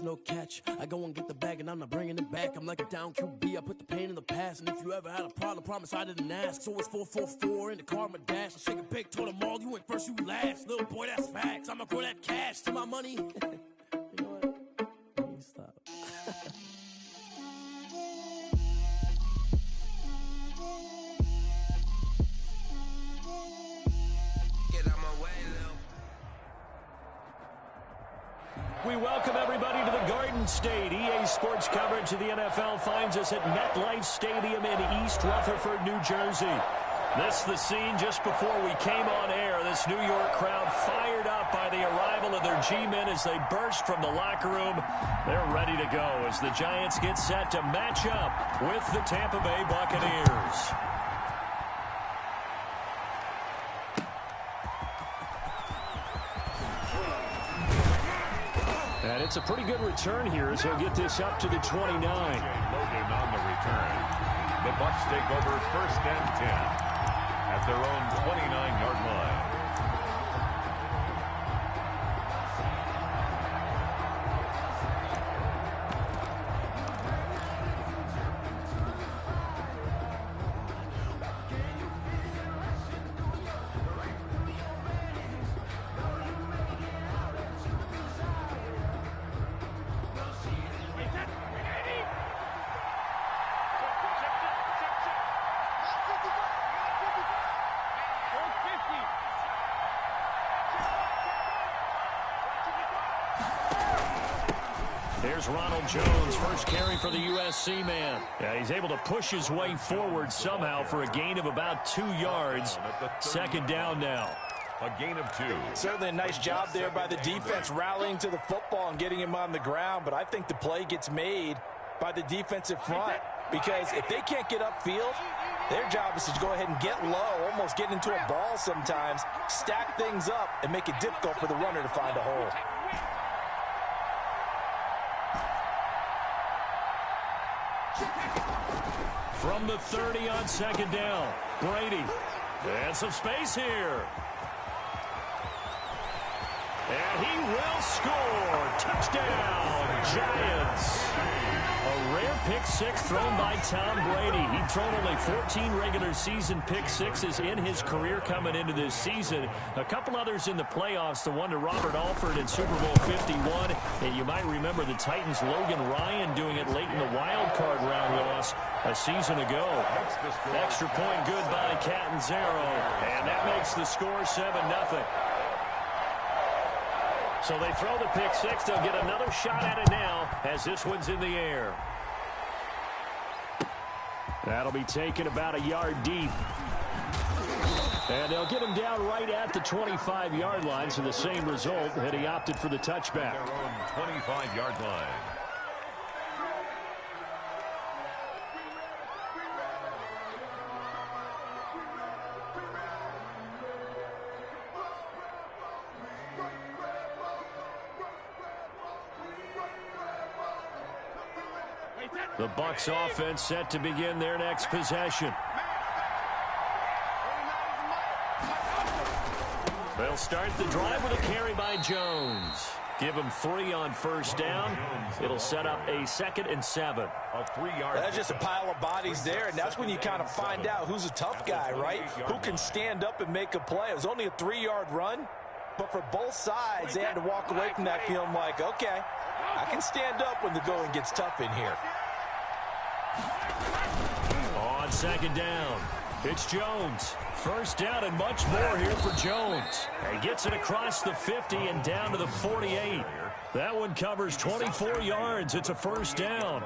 there's no catch. I go and get the bag and I'm not bringing it back. I'm like a down QB, I put the pain in the past. And if you ever had a problem, promise I didn't ask. So it's 4-4-4 in the car, my dash. I shake a big, told them all, you went first, you last. Little boy, that's facts. I'ma grow that cash to my money. You know what? Let me stop. We welcome everybody to the Garden State. EA Sports coverage of the NFL finds us at MetLife Stadium in East Rutherford, New Jersey. This is the scene just before we came on air. This New York crowd fired up by the arrival of their G-men as they burst from the locker room. They're ready to go as the Giants get set to match up with the Tampa Bay Buccaneers. And it's a pretty good return here as he'll get this up to the 29. Logan on the return. The Bucs take over 1st and 10 at their own 29-yard line. Here's Ronald Jones, first carry for the USC man. Yeah, he's able to push his way forward somehow for a gain of about 2 yards. 2nd down now. A gain of 2. Certainly a nice job there by the defense rallying to the football and getting him on the ground, but I think the play gets made by the defensive front because if they can't get upfield, their job is to go ahead and get low, almost get into a ball sometimes, stack things up, and make it difficult for the runner to find a hole. From the 30 on 2nd down, Brady. And some space here. And he will score. Touchdown, Giants. A rare pick six thrown by Tom Brady. He'd thrown only 14 regular season pick sixes in his career coming into this season. A couple others in the playoffs, the one to Robert Alford in Super Bowl 51. And you might remember the Titans' Logan Ryan doing it late in the wild card round loss a season ago. Extra point good by Catanzaro. And that makes the score 7-0. So they throw the pick six. They'll get another shot at it now as this one's in the air. That'll be taken about a yard deep. And they'll get him down right at the 25-yard line. So the same result, and he opted for the touchback. Their own 25-yard line. The Bucs offense set to begin their next possession. They'll start the drive with a carry by Jones. Give him 3 on 1st down. It'll set up a 2nd and 7. A 3-yard. That's just a pile of bodies there, and that's when you kind of find out who's a tough guy, right? Who can stand up and make a play. It was only a 3-yard run, but for both sides, they had to walk away from that feeling like, okay, I can stand up when the going gets tough in here. On 2nd down, it's Jones. 1st down and much more here for Jones. He gets it across the 50 and down to the 48. That one covers 24 yards. It's a 1st down.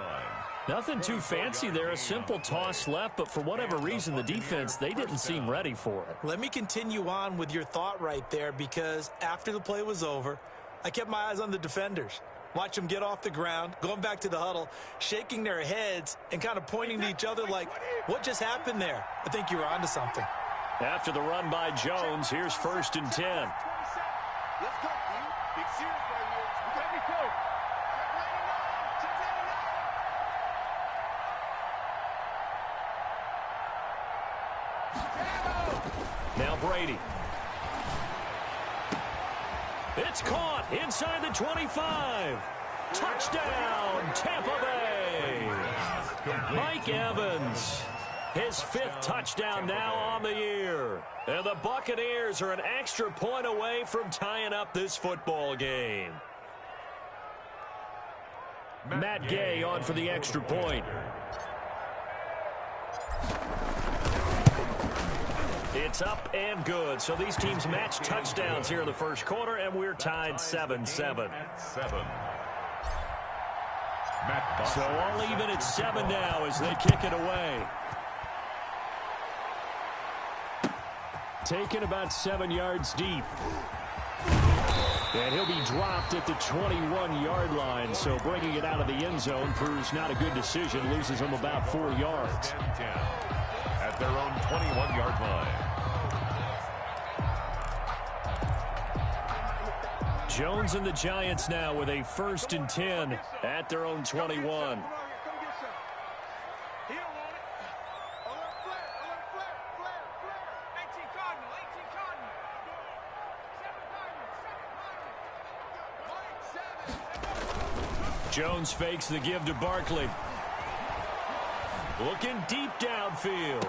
Nothing too fancy there, a simple toss left, but for whatever reason, the defense, they didn't seem ready for it. Let me continue on with your thought right there, because after the play was over, I kept my eyes on the defenders. Watch them get off the ground, going back to the huddle, shaking their heads and kind of pointing to each other like, what just happened there? I think you were onto something. After the run by Jones, here's 1st and 10. Let's go. Big series right here. We got to go. Now Brady. It's caught inside the 25. Touchdown, Tampa Bay. Mike Evans, his 5th touchdown now on the year. And the Buccaneers are an extra point away from tying up this football game. Matt Gay on for the extra point. It's up and good. So these teams match touchdowns here in the first quarter, and we're tied 7-7. So all even at 7 now as they kick it away. Taken about 7 yards deep. And he'll be dropped at the 21-yard line. So bringing it out of the end zone proves not a good decision. Loses him about 4 yards. At their own 21-yard line. Jones and the Giants now with a 1st and 10 at their own 21. Jones fakes the give to Barkley. Looking deep downfield.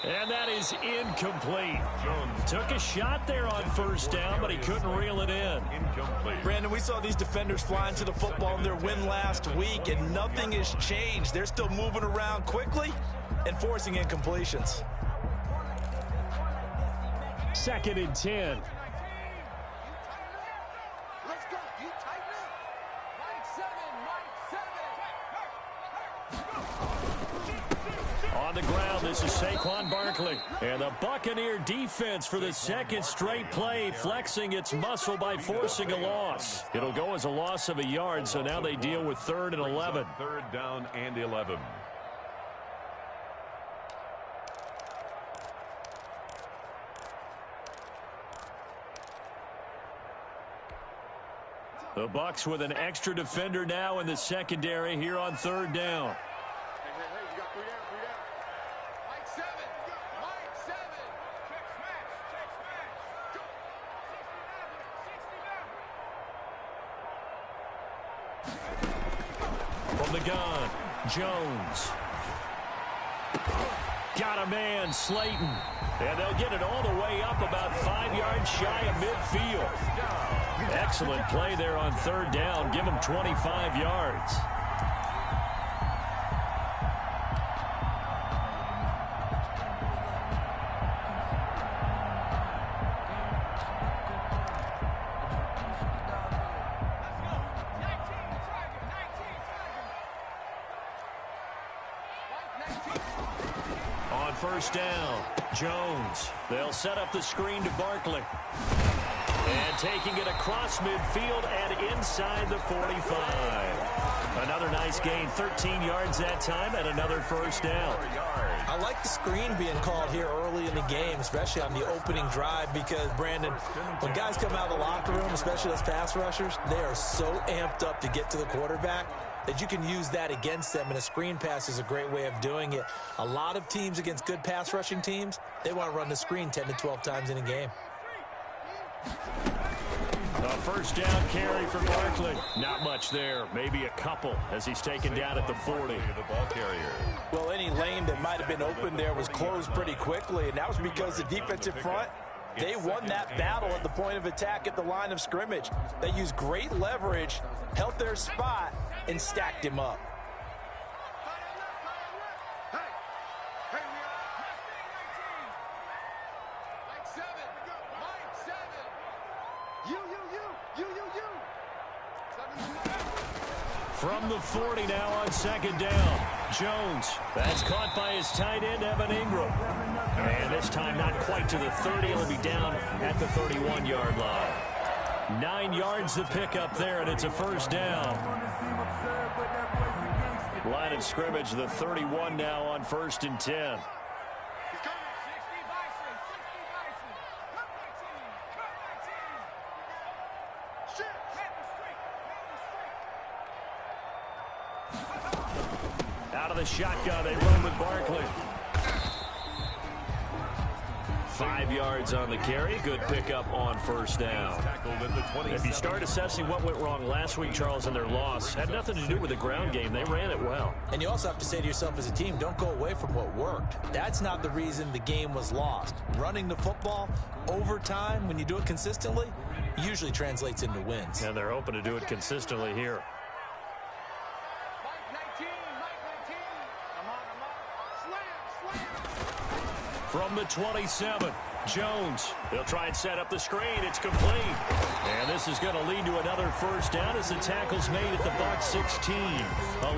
And that is incomplete. Jones took a shot there on 1st down, but he couldn't reel it in. Incomplete. Brandon, we saw these defenders flying to the football in their win last week, and nothing has changed. They're still moving around quickly and forcing incompletions. 2nd and 10. On the ground, this is Saquon Barkley. And the Buccaneer defense for the 2nd straight play, flexing its muscle by forcing a loss. It'll go as a loss of a yard, so now they deal with 3rd and 11. 3rd down and 11. The Bucs with an extra defender now in the secondary here on 3rd down. From the gun, Jones. Got a man, Slayton. And they'll get it all the way up about 5 yards shy of midfield. Excellent play there on 3rd down. Give them 25 yards. On 1st down, Jones. They'll set up the screen to Barkley. And taking it across midfield and inside the 45. Another nice gain, 13 yards that time, and another 1st down. I like the screen being called here early in the game, especially on the opening drive, because, Brandon, when guys come out of the locker room, especially those pass rushers, they are so amped up to get to the quarterback that you can use that against them, and a screen pass is a great way of doing it. A lot of teams against good pass rushing teams, they want to run the screen 10 to 12 times in a game. A 1st down carry for Barkley. Not much there. Maybe a couple as he's taken down at the 40. The ball carrier. Well, any lane that might have been open there was closed pretty quickly, and that was because the defensive front, they won that battle at the point of attack at the line of scrimmage. They used great leverage, held their spot, and stacked him up. From the 40 now on 2nd down. Jones. That's caught by his tight end, Evan Ingram. And this time not quite to the 30. He'll be down at the 31-yard line. 9 yards to pick up there, and it's a 1st down. Line of scrimmage, the 31 now on 1st and 10. Out of the shotgun, they run with Barkley. 5 yards on the carry. Good pickup on first down. If you start assessing what went wrong last week, Charles, in their loss, had nothing to do with the ground game. They ran it well. And you also have to say to yourself as a team, don't go away from what worked. That's not the reason the game was lost. Running the football over time, when you do it consistently, usually translates into wins. And they're hoping to do it consistently here. From the 27, Jones. They'll try and set up the screen. It's complete. And this is going to lead to another first down as the tackle's made at the Bucs 16.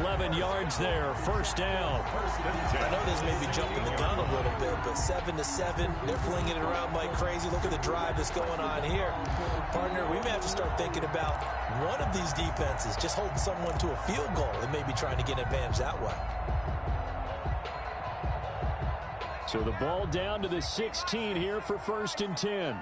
11 yards there, first down. I know this may be jumping the gun a little bit, but 7-7, they're flinging it around like crazy. Look at the drive that's going on here. Partner, we may have to start thinking about one of these defenses just holding someone to a field goal and maybe trying to get an advantage that way. So the ball down to the 16 here for 1st and 10.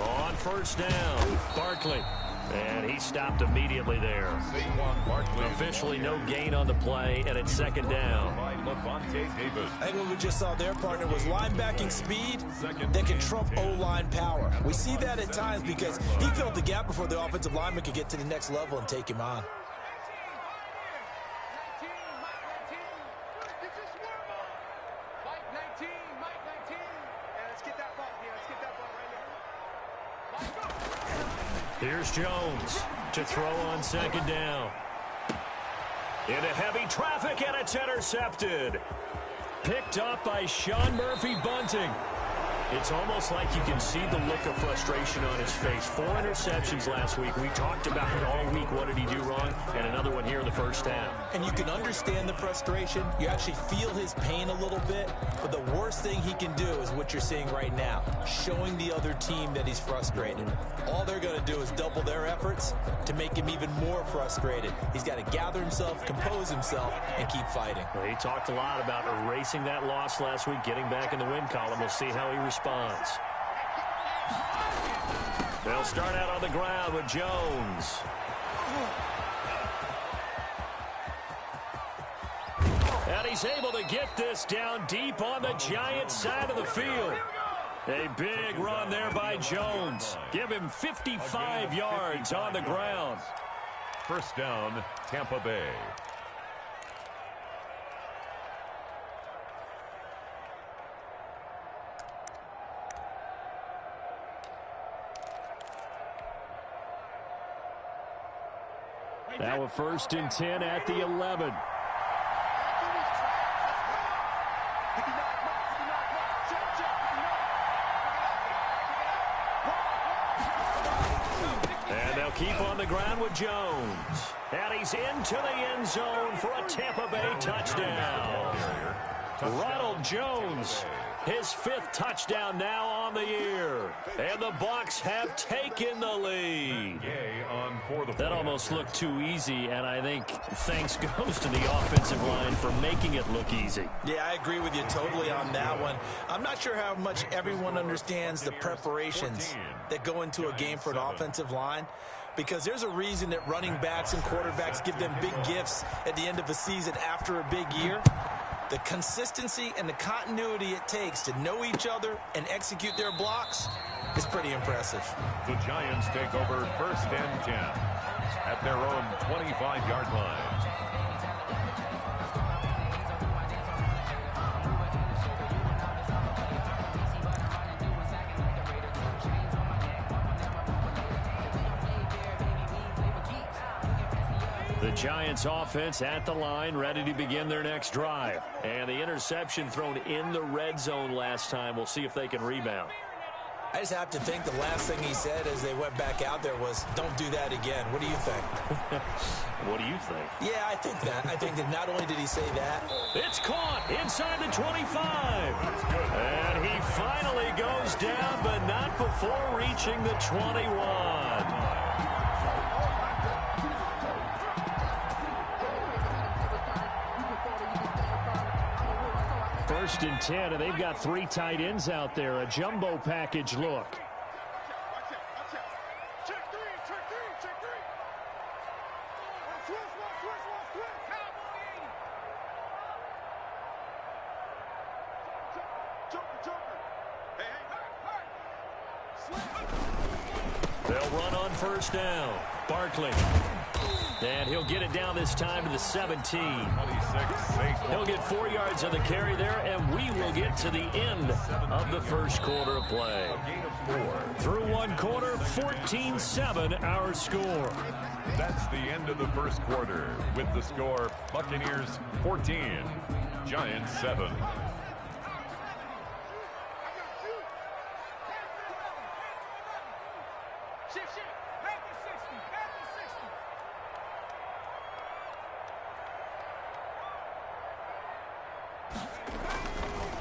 On first down, Barkley. And he stopped immediately there. Officially no gain on the play, and it's 2nd down. I think what we just saw there, partner, was linebacking speed that can trump O-line power. We see that at times because he filled the gap before the offensive lineman could get to the next level and take him on. Here's Jones to throw on 2nd down. Into heavy traffic, and it's intercepted. Picked up by Sean Murphy-Bunting. It's almost like you can see the look of frustration on his face. 4 interceptions last week. We talked about it all week. What did he do wrong? And another one here in the first half. And you can understand the frustration. You actually feel his pain a little bit. But the worst thing he can do is what you're seeing right now, showing the other team that he's frustrated. All they're going to do is double their efforts to make him even more frustrated. He's got to gather himself, compose himself, and keep fighting. Well, he talked a lot about erasing that loss last week, getting back in the win column. We'll see how he responds. They'll start out on the ground with Jones. And he's able to get this down deep on the Giants' side of the field. A big run there by Jones. Give him 55 yards on the ground. First down, Tampa Bay. Now a 1st and 10 at the 11. And they'll keep on the ground with Jones. And he's into the end zone for a Tampa Bay touchdown. Ronald Jones, his 5th touchdown now on the year. And the Bucs have taken the lead. That almost looked too easy, and I think thanks goes to the offensive line for making it look easy. Yeah, I agree with you totally on that one. I'm not sure how much everyone understands the preparations that go into a game for an offensive line, because there's a reason that running backs and quarterbacks give them big gifts at the end of a season after a big year. The consistency and the continuity it takes to know each other and execute their blocks is pretty impressive. The Giants take over 1st and 10 at their own 25-yard line. The Giants offense at the line, ready to begin their next drive. And the interception thrown in the red zone last time. We'll see if they can rebound. I just have to think the last thing he said as they went back out there was, don't do that again. What do you think? What do you think? Yeah, I think that. I think that not only did he say that. It's caught inside the 25. And he finally goes down, but not before reaching the 21. 1st and 10, and they've got 3 tight ends out there. A jumbo package look. They'll run on first down. Barkley. And he'll get it down this time to the 17. He'll get 4 yards on the carry there, and we will get to the end of the first quarter of play. Through one quarter, 14-7 our score. That's the end of the first quarter with the score Buccaneers 14, Giants 7.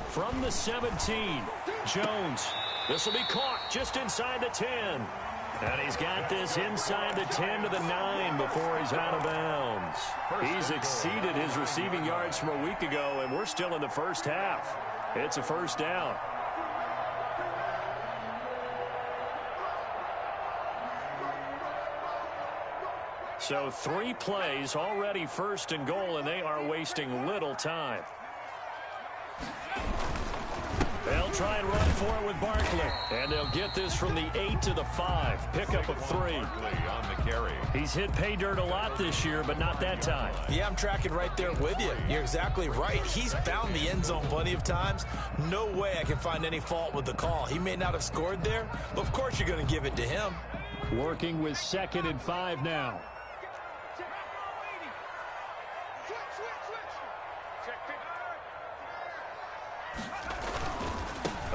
From the 17, Jones. This will be caught just inside the 10. And he's got this inside the 10 to the 9 before he's out of bounds. He's exceeded his receiving yards from a week ago, and we're still in the first half. It's a first down. So 3 plays, already first and goal, and they are wasting little time. They'll try and run for it with Barkley. And they'll get this from the 8 to the 5. Pickup of 3. On the carry. He's hit pay dirt a lot this year, but not that time. Yeah, I'm tracking right there with you. You're exactly right. He's found the end zone plenty of times. No way I can find any fault with the call. He may not have scored there, but of course you're going to give it to him. Working with 2nd and 5 now.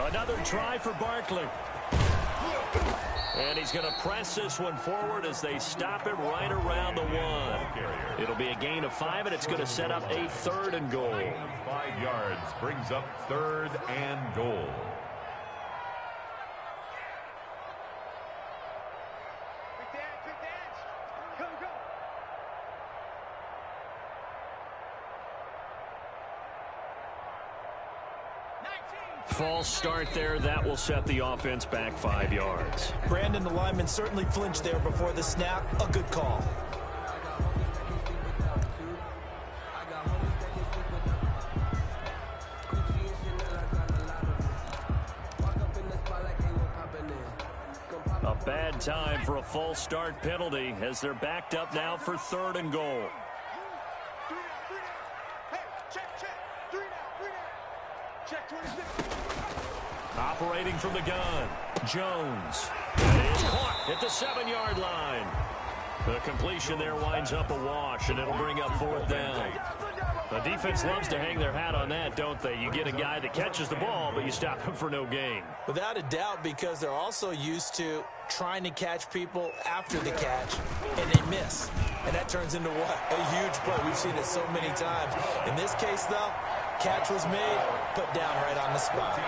Another try for Barkley. And he's going to press this one forward as they stop it right around the 1. It'll be a gain of 5, and it's going to set up a 3rd and goal. 5 yards brings up 3rd and goal. False start there. That will set the offense back 5 yards. Brandon, the lineman, certainly flinched there before the snap. A good call. A bad time for a false start penalty as they're backed up now for 3rd and goal. Operating from the gun, Jones. And it's caught at the 7-yard line. The completion there winds up a wash, and it'll bring up 4th down. The defense loves to hang their hat on that, don't they? You get a guy that catches the ball, but you stop him for no gain. Without a doubt, because they're also used to trying to catch people after the catch, and they miss. And that turns into what? A huge play. We've seen it so many times. In this case, though, catch was made, put down right on the spot.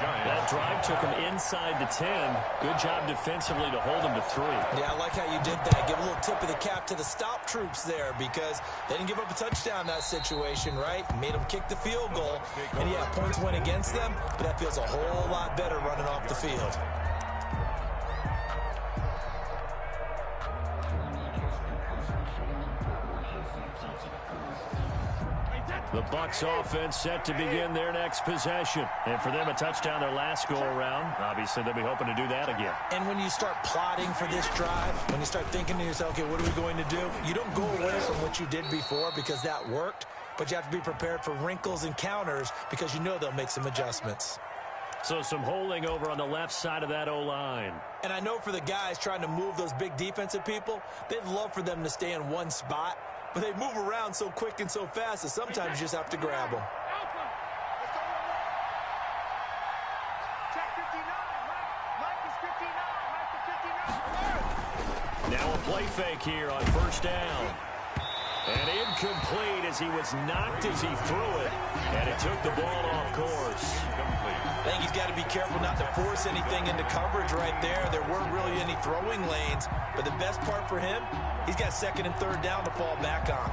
That drive took him inside the 10. Good job defensively to hold him to 3. Yeah, I like how you did that. Give a little tip of the cap to the stop troops there because they didn't give up a touchdown in that situation, right? Made them kick the field goal. And, yeah, points went against them, but that feels a whole lot better running off the field. The Bucs offense set to begin their next possession. And for them, a touchdown their last go-around. Obviously, they'll be hoping to do that again. And when you start plotting for this drive, when you start thinking to yourself, okay, what are we going to do? You don't go away from what you did before because that worked, but you have to be prepared for wrinkles and counters because you know they'll make some adjustments. So some holding over on the left side of that O-line. And I know for the guys trying to move those big defensive people, they'd love for them to stay in one spot. But they move around so quick and so fast that sometimes you just have to grab them. Now a play fake here on first down. And incomplete as he was knocked as he threw it. And it took the ball off course. I think he's got to be careful not to force anything into coverage right there. There weren't really any throwing lanes. But the best part for him, he's got 2nd and 3rd down to fall back on.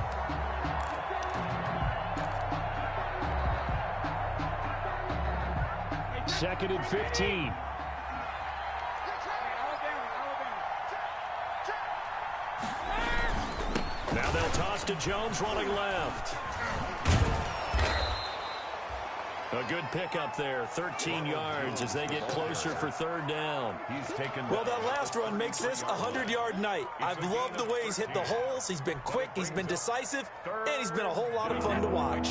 Second and 15. Now they'll toss to Jones running left. A good pickup there, 13 yards as they get closer for third down. Well, that last run makes this a 100-yard night. I've loved the way he's hit the holes. He's been quick, he's been decisive, and he's been a whole lot of fun to watch.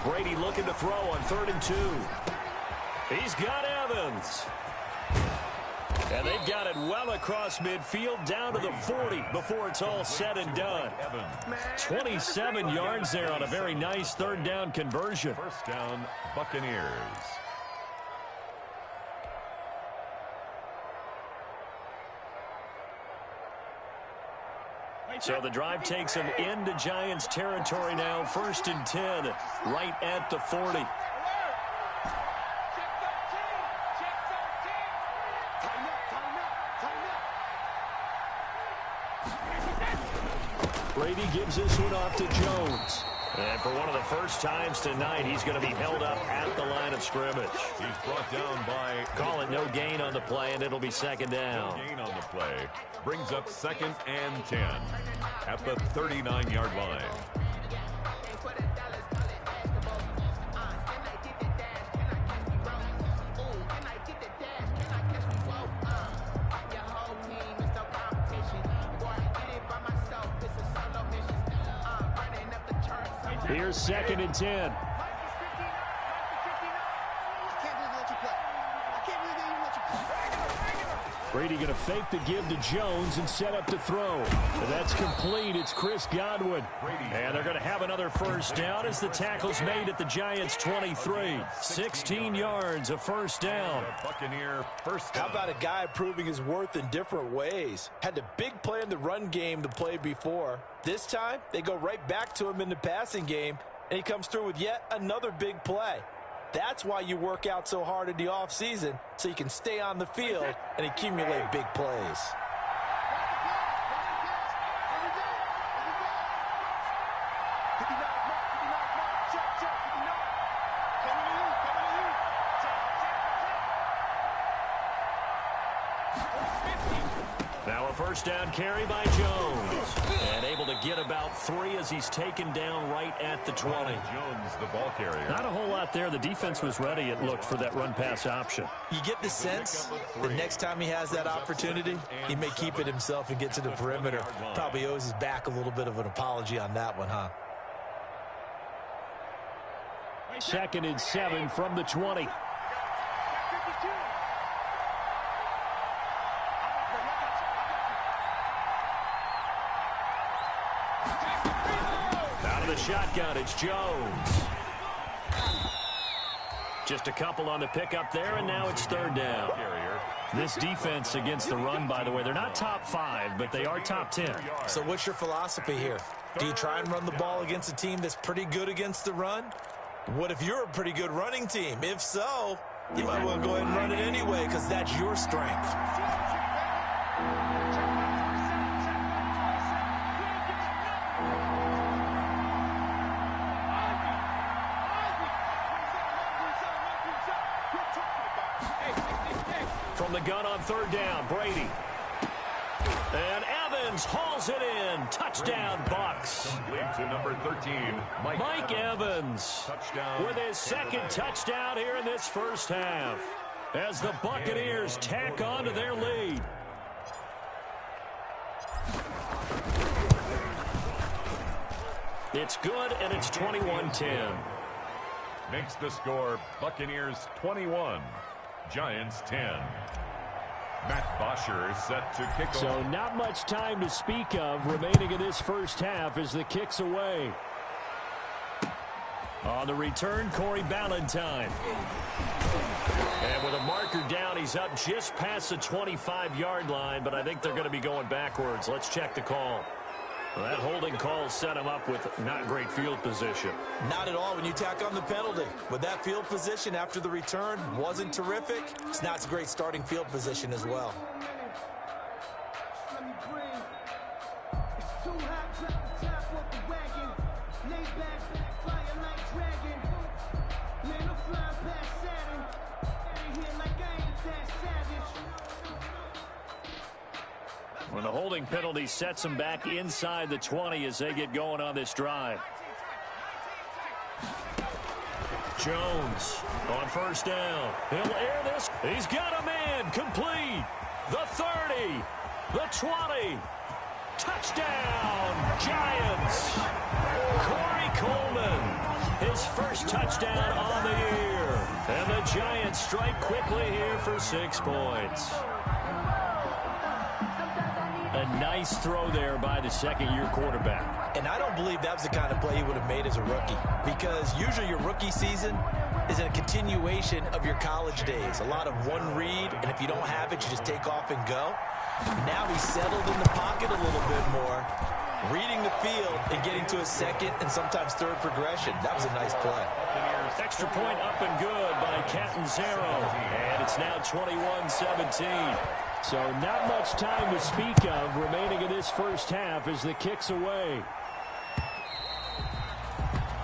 Brady looking to throw on 3rd and 2. He's got Evans. And they've got it well across midfield down to the 40 before it's all said and done. 27 yards there on a very nice 3rd down conversion. First down, Buccaneers. So the drive takes them into Giants territory now. 1st and 10, right at the 40. Brady gives this one off to Jones. And for one of the first times tonight, he's going to be held up at the line of scrimmage. He's brought down by... Call it no gain on the play, and it'll be 2nd down. No gain on the play. Brings up 2nd and 10 at the 39-yard line. Here's 2nd and 10. Brady going to fake the give to Jones and set up to throw. And that's complete. It's Chris Godwin. And they're going to have another first down as the tackle's made at the Giants' 23. 16 yards, a first down. Buccaneer first down. How about a guy proving his worth in different ways? Had a big play in the run game the play before. This time, they go right back to him in the passing game, and he comes through with yet another big play. That's why you work out so hard in the offseason, so you can stay on the field and accumulate big plays. Now a first down carry by Jones. And able to get about 3 as he's taken down right at the 20. Jones, the ball carrier. Not a whole lot there. The defense was ready, it looked, for that run-pass option. You get the sense the next time he has that opportunity, he may keep it himself and get to the perimeter. Probably owes his back a little bit of an apology on that one, huh? 2nd and 7 from the 20. Out of the shotgun, it's Jones. Just a couple on the pickup there, and now it's 3rd down. This defense against the run, by the way, they're not top 5, but they are top 10. So what's your philosophy here? Do you try and run the ball against a team that's pretty good against the run? What if you're a pretty good running team? If so, you might well go ahead and run it anyway because that's your strength. From the gun on 3rd down, Brady. And Evans hauls it in. Touchdown, Bucks. To number 13, Mike Evans Touchdown. with his 2nd touchdown here in this first half as the Buccaneers tack on to their lead. It's good, and it's 21-10. Makes the score Buccaneers 21, Giants 10. Matt Bosher is set to kick off. So not much time to speak of remaining in this first half as the kick's away. On the return, Corey Ballantyne. And with a marker down, he's up just past the 25-yard line, but I think they're going to be going backwards. Let's check the call. Well, that holding call set him up with not great field position. Not at all when you tack on the penalty. With that field position after the return wasn't terrific. It's not a great starting field position as well. When the holding penalty sets them back inside the 20 as they get going on this drive. Jones on first down. He'll air this. He's got a man. Complete. The 30. The 20. Touchdown, Giants. Corey Coleman. His first touchdown on the year. And the Giants strike quickly here for 6 points. A nice throw there by the second-year quarterback. And I don't believe that was the kind of play he would have made as a rookie, because usually your rookie season is a continuation of your college days. A lot of one read, and if you don't have it, you just take off and go. Now he's settled in the pocket a little bit more, reading the field and getting to a second and sometimes third progression. That was a nice play. Extra point up and good by Catanzaro. And it's now 21-17. So not much time to speak of remaining in this first half as the kick's away.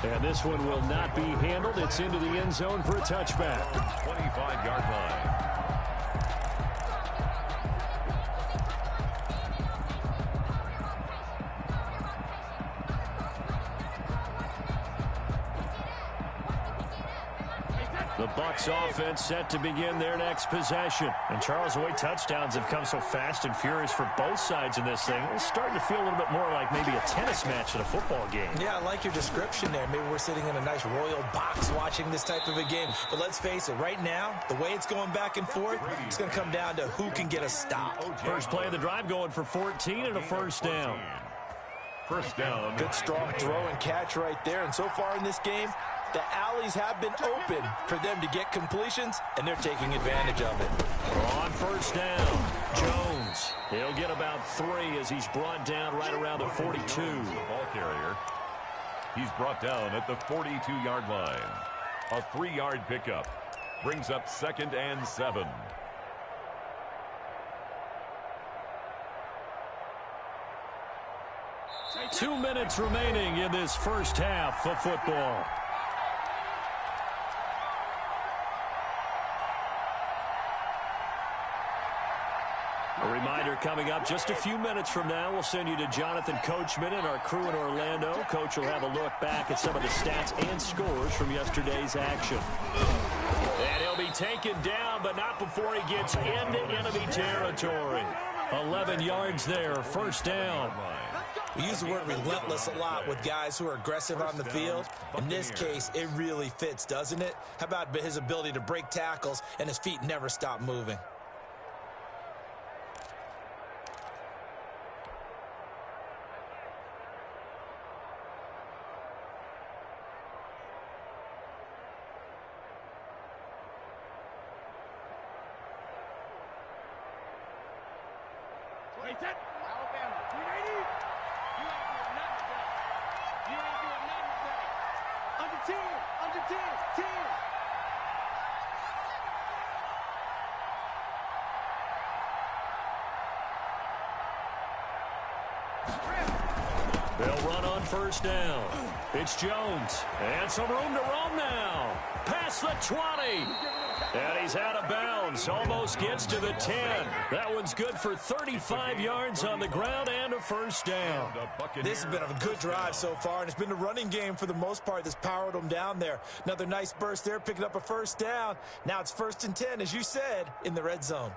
And this one will not be handled. It's into the end zone for a touchback. 25-yard line. The Bucs offense set to begin their next possession. And Charles, the way touchdowns have come so fast and furious for both sides in this thing, it's starting to feel a little bit more like maybe a tennis match in a football game. Yeah, I like your description there. Maybe we're sitting in a nice royal box watching this type of a game. But let's face it, right now, the way it's going back and forth, it's going to come down to who can get a stop. First play of the drive going for 14 and a first down. First down. Good strong throw and catch right there. And so far in this game, the alleys have been open for them to get completions, and they're taking advantage of it. On first down, Jones. He'll get about 3 as he's brought down right around the 42. The ball carrier. He's brought down at the 42-yard line. A 3-yard pickup. Brings up 2nd and 7. Two minutes remaining in this first half of football. A reminder coming up just a few minutes from now. We'll send you to Jonathan Coachman and our crew in Orlando. Coach will have a look back at some of the stats and scores from yesterday's action. And he'll be taken down, but not before he gets into enemy territory. 11 yards there, first down. We use the word relentless a lot with guys who are aggressive on the field. In this case, it really fits, doesn't it? How about his ability to break tackles and his feet never stop moving? Alabama, 380. You ain't doing nothing today. You ain't doing nothing today. Under 10, under 10, 10. They'll run on first down. It's Jones. And some room to roam now. Past the 20. And he's out of bounds. Almost gets to the 10. That one's good for 35 yards on the ground and a first down. This has been a good drive so far, and it's been the running game for the most part that's powered them down there. Another nice burst there, picking up a first down. Now it's 1st and 10, as you said, in the red zone.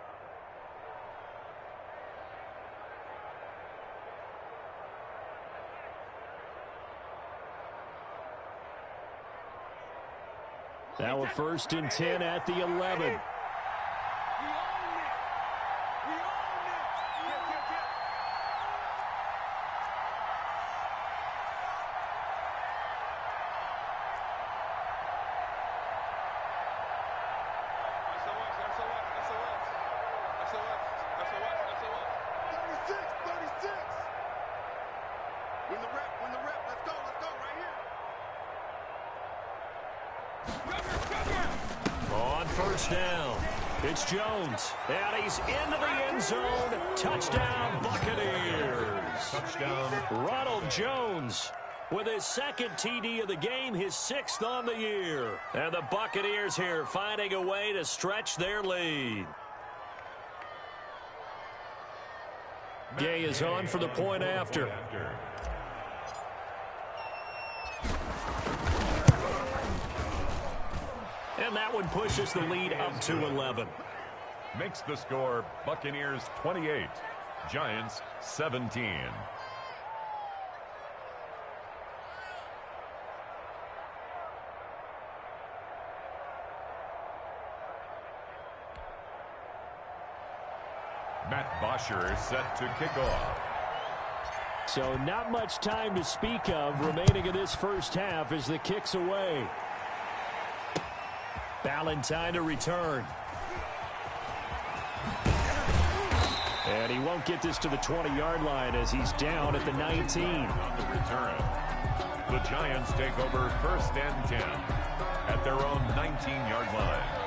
Now a 1st and 10 at the 11. First down. It's Jones. And he's into the end zone. Touchdown, Buccaneers. Touchdown. Ronald Jones with his 2nd TD of the game, his 6th on the year. And the Buccaneers here finding a way to stretch their lead. Gay is on for the point after. And that one pushes the lead up to 11. Makes the score Buccaneers 28, Giants 17. Matt Bosher set to kick off. So not much time to speak of remaining in this first half as the kick's away. Ballantyne to return. And he won't get this to the 20-yard line as he's down at the 19. On the return, the Giants take over 1st and 10 at their own 19-yard line.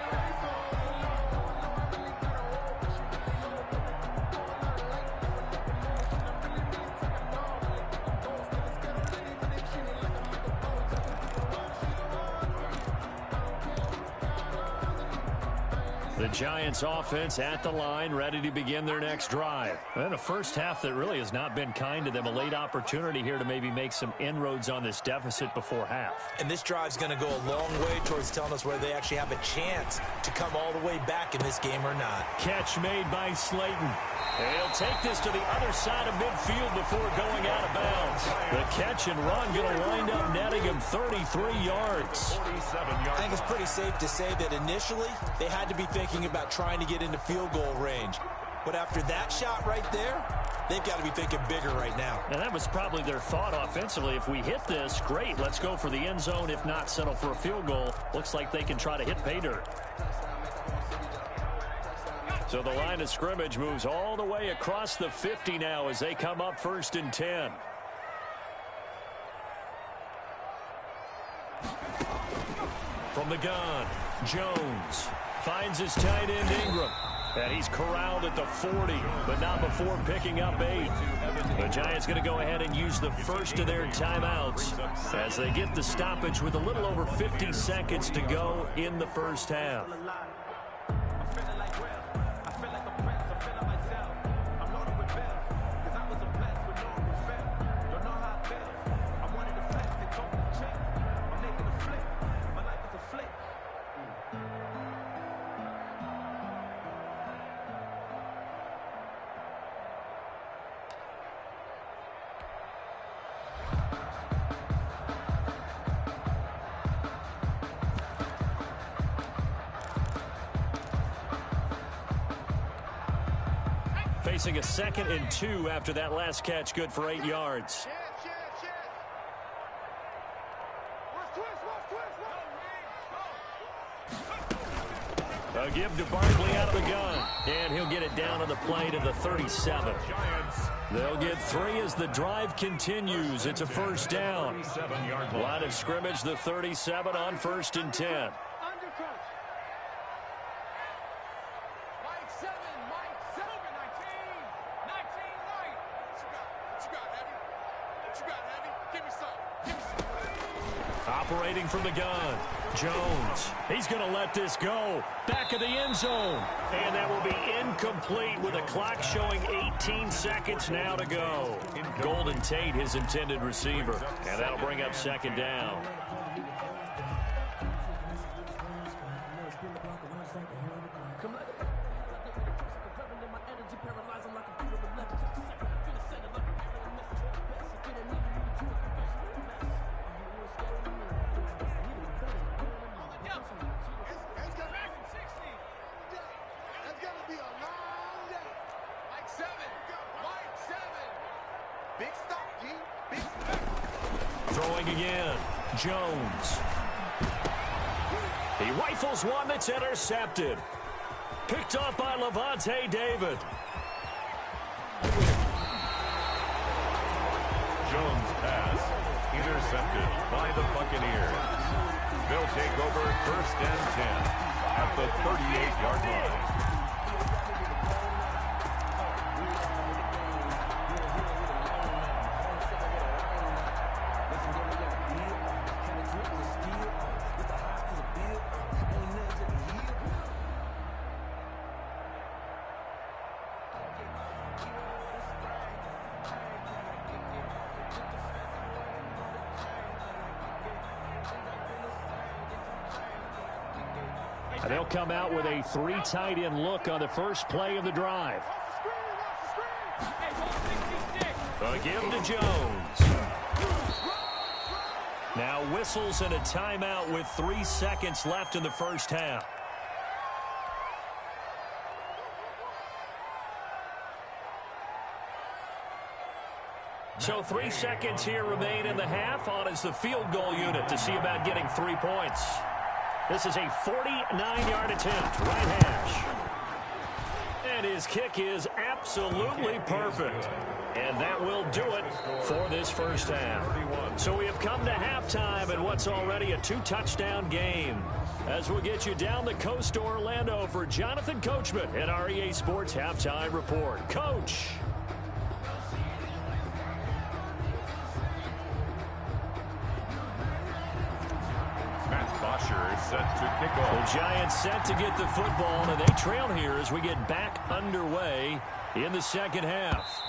The Giants offense at the line, ready to begin their next drive. And a first half that really has not been kind to them. A late opportunity here to maybe make some inroads on this deficit before half. And this drive's going to go a long way towards telling us whether they actually have a chance to come all the way back in this game or not. Catch made by Slayton. He'll take this to the other side of midfield before going out of bounds. The catch and run going to wind up netting him 33 yards. I think it's pretty safe to say that initially they had to be thinking about trying to get into field goal range. But after that shot right there, they've got to be thinking bigger right now. And that was probably their thought offensively. If we hit this, great, let's go for the end zone. If not, settle for a field goal. Looks like they can try to hit pay dirt. So the line of scrimmage moves all the way across the 50 now as they come up 1st and 10. From the gun, Jones finds his tight end Ingram. And he's corralled at the 40, but not before picking up 8. The Giants going to go ahead and use the first of their timeouts as they get the stoppage with a little over 50 seconds to go in the first half. Facing a 2nd and 2 after that last catch, good for 8 yards. A give to Barkley out of the gun, and he'll get it down on the play to the 37. They'll get 3 as the drive continues. It's a first down. Line of scrimmage, the 37 on 1st and 10. Operating from the gun, Jones. He's going to let this go. Back of the end zone. And that will be incomplete with a clock showing 18 seconds now to go. Golden Tate, his intended receiver. And that'll bring up 2nd down. Throwing again, Jones. He rifles one that's intercepted. Picked off by Levante David. Jones' pass intercepted by the Buccaneers. They'll take over 1st and 10 at the 38-yard line. They'll come out with a 3 tight end look on the first play of the drive. A give to Jones. Now whistles and a timeout with 3 seconds left in the first half. So 3 seconds here remain in the half. On is the field goal unit to see about getting 3 points. This is a 49-yard attempt, right hash. And his kick is absolutely perfect. And that will do it for this first half. So we have come to halftime in what's already a 2-touchdown game. As we'll get you down the coast to Orlando for Jonathan Coachman at our EA Sports Halftime Report. Coach. Set to kick off. The Giants set to get the football, and they trail here as we get back underway in the second half.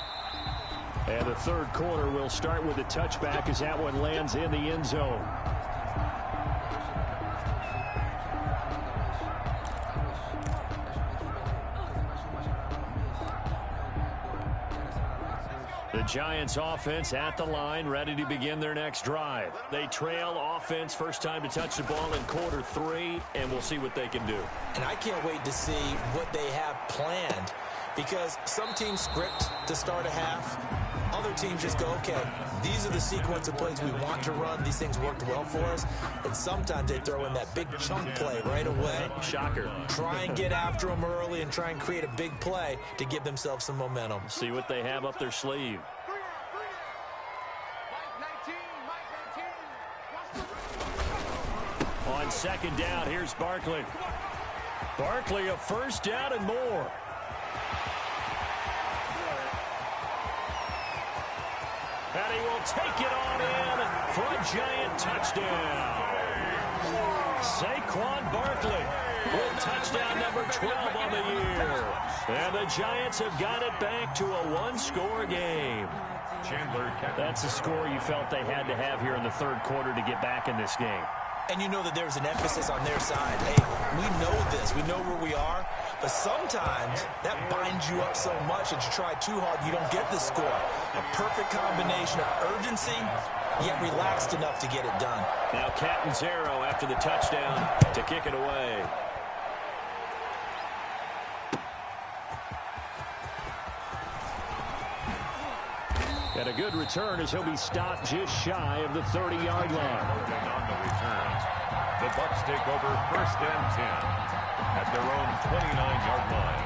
And the third quarter will start with a touchback as that one lands in the end zone. The Giants offense at the line, ready to begin their next drive. They trail offense, first time to touch the ball in quarter 3, and we'll see what they can do. And I can't wait to see what they have planned, because some teams script to start a half. Other teams just go, okay, these are the sequence of plays we want to run. These things worked well for us. And sometimes they throw in that big chunk play right away. Shocker. Try and get after them early and try and create a big play to give themselves some momentum. See what they have up their sleeve. On second down, here's Barkley. Barkley, a first down and more. And he will take it on in for a Giant touchdown. Saquon Barkley with touchdown number 12 on the year. And the Giants have got it back to a 1-score game. That's a score you felt they had to have here in the third quarter to get back in this game. And you know that there's an emphasis on their side. Hey, we know this. We know where we are. But sometimes that binds you up so much that you try too hard, you don't get the score. A perfect combination of urgency, yet relaxed enough to get it done. Now Catanzaro after the touchdown to kick it away. And a good return as he'll be stopped just shy of the 30-yard line. On the return, the Bucs take over first and 10 at their own 29-yard line.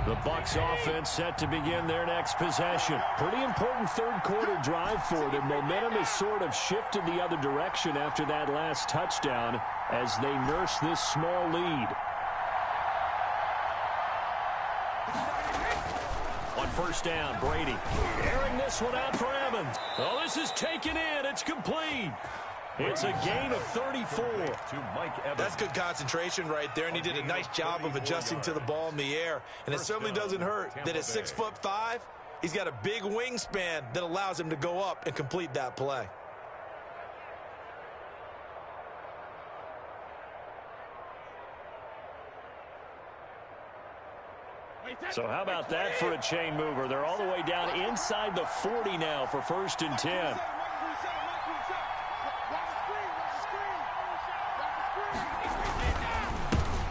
The Bucs offense set to begin their next possession. Pretty important third quarter drive for them. Momentum has sort of shifted the other direction after that last touchdown as they nurse this small lead. On first down, Brady airing this one out for Evans. Oh, this is taken in. It's complete. It's a gain of 34. To Mike Evans. That's good concentration right there, and he did a nice job of adjusting to the ball in the air. And it certainly doesn't hurt that at 6'5", he's got a big wingspan that allows him to go up and complete that play. So how about that for a chain mover? They're all the way down inside the 40 now for first and 10.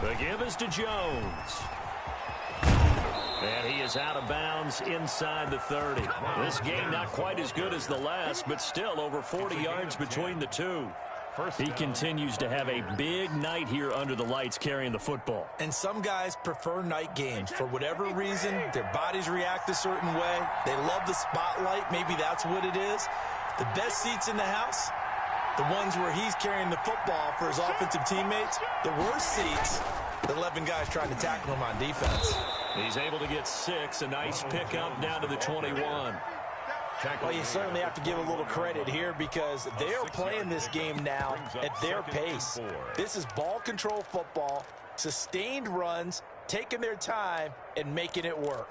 The give is to Jones. And he is out of bounds inside the 30. This game not quite as good as the last, but still over 40 yards between the two. He continues to have a big night here under the lights carrying the football. And some guys prefer night games. For whatever reason, their bodies react a certain way. They love the spotlight. Maybe that's what it is. The best seats in the house, the ones where he's carrying the football for his offensive teammates. The worst seats, the 11 guys trying to tackle him on defense. He's able to get 6. A nice pickup down to the 21. Well, you certainly have to give a little credit here because they are playing this game now at their pace. This is ball control football, sustained runs, taking their time and making it work.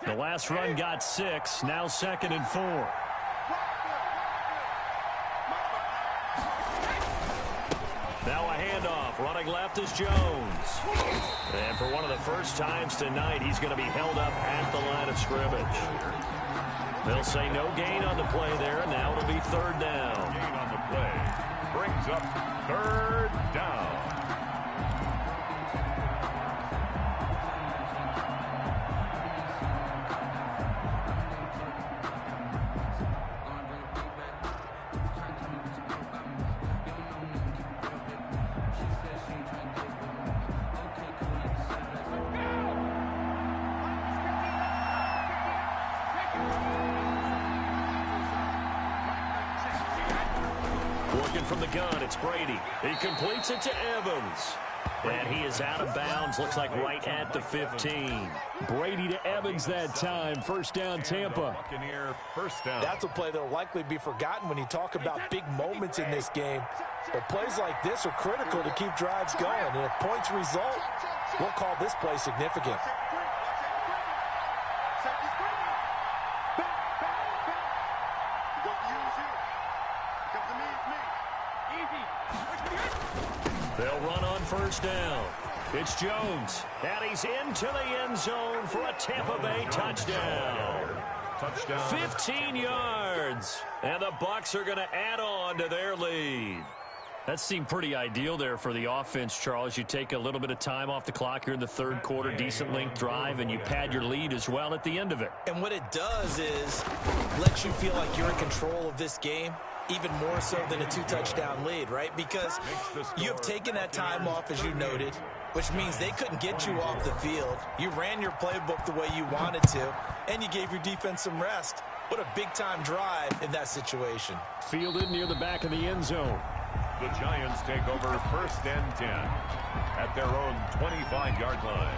The last run got 6. Now 2nd and 4. Now a handoff. Running left is Jones. And for one of the first times tonight, he's going to be held up at the line of scrimmage. They'll say no gain on the play there, and now it'll be 3rd down. Gain on the play brings up 3rd down. Working from the gun, it's Brady. He completes it to Evans. And he is out of bounds, looks like right at the 15. Brady to Evans that time. 1st down, Tampa. Buccaneer, 1st down. That's a play that will likely be forgotten when you talk about big moments in this game. But plays like this are critical to keep drives going. And if points result, we'll call this play significant. They'll run on 1st down. It's Jones, and he's into the end zone for a Tampa Bay touchdown. Touchdown. 15 yards, and the Bucs are going to add on to their lead. That seemed pretty ideal there for the offense, Charles. You take a little bit of time off the clock here in the 3rd quarter, decent length drive, and you pad your lead as well at the end of it. And what it does is lets you feel like you're in control of this game, even more so than a 2-touchdown lead, right? Because you have taken that time off, as you noted, which means they couldn't get you off the field. You ran your playbook the way you wanted to, and you gave your defense some rest. What a big-time drive in that situation. Fielded near the back of the end zone. The Giants take over 1st and 10 at their own 25-yard line.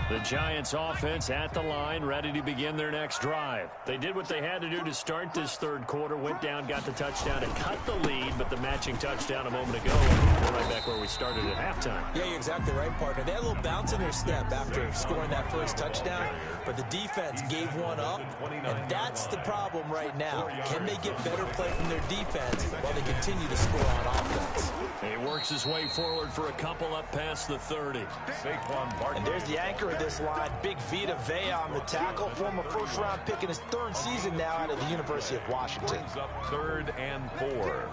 The Giants offense at the line, ready to begin their next drive. They did what they had to do to start this 3rd quarter, went down, got the touchdown, and cut the lead, but the matching touchdown a moment ago, we're right back where we started at halftime. Yeah, you're exactly right, partner. They had a little bounce in their step after scoring that first touchdown, but the defense gave one up, and that's the problem right now. Can they get better play from their defense while they continue to score on offense? He works his way forward for a couple up past the 30. Saquon Barkley. And there's the anchor of this line, Big Vita Vea on the tackle, former 1st-round pick in his 3rd season now out of the University of Washington. Brings up 3rd and 4.